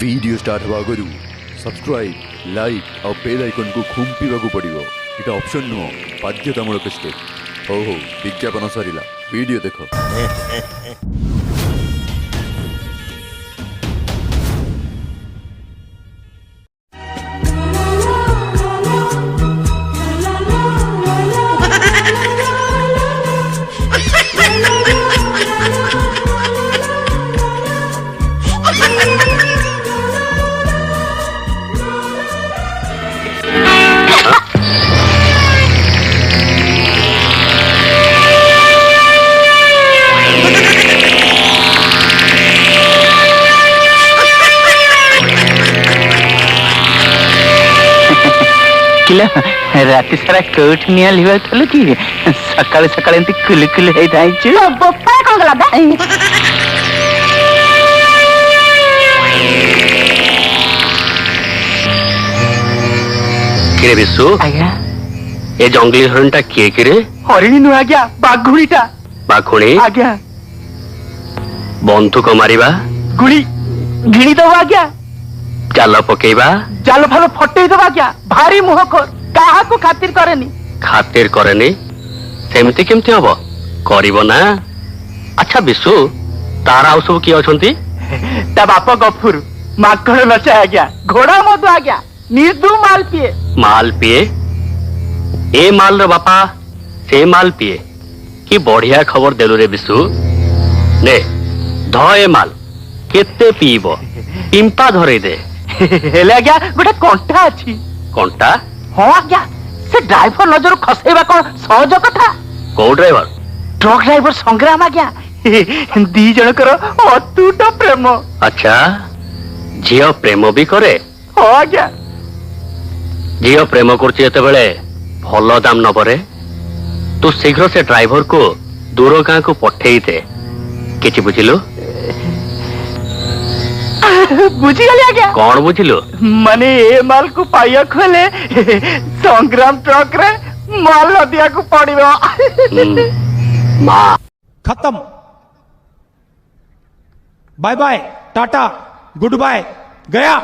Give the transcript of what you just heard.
Video start हवा आगु subscribe like और बेल आइकन को खुंपिबा पड़ो। इटा ऑप्शन नुह बाध्यतामूलक स्टेप। हो विज्ञापन सरीला वीडियो देखो। राति सारा कोठ निया लिवा थलु कि सकाळ सकाळ एंती कुल कुल हे जाईछु बप्पा कोन गला बा किरे बिसु आज्ञा ए जंगली हरणटा किए किरे हरिणी नु आज्ञा बाघुणीटा बाघुणी आज्ञा बंधुक मारिबा गुड़ी गिणी दो आज्ञा जाल पकेबा जाल फाल फटई दो आज्ञा भारी मुह कर काहा को खातिर करेनी खातिर करेनी सेमती केमती हबो करिवो ना। अच्छा बिसु तारा आउ सब की अछंती ता बाप गफुर माकड़ नचा आज्ञा घोड़ा मधु आज्ञा निर्दु माल पिए ए माल रो बापा से माल पिए कि बढ़िया खबर देलु रे बिसु ने ध ए माल केते पीबो पिंपा धरे दे हेले आज्ञा गोटे कंटा अछि कंटा हां आज्ञा से ड्राइवर नजर खसेबा कोन सहज कथा को ड्राइवर ट्रक ड्राइवर संग्राम आज्ञा दी जनकर अतुट प्रेम। अच्छा झियो प्रेम भी करे हां आज्ञा झियो प्रेम करछि एते बेले भलो दाम न परे तू शीघ्र से ड्राइवर को दूर गां को पठेई दे किछि बुझिलु बुझी गली आज्ञा कौन बुझिलु माने ए माल को पाइया खोले संग्राम ट्रक रे माल नदिया को पड़िबो मां खत्म। Bye bye tata good bye गया।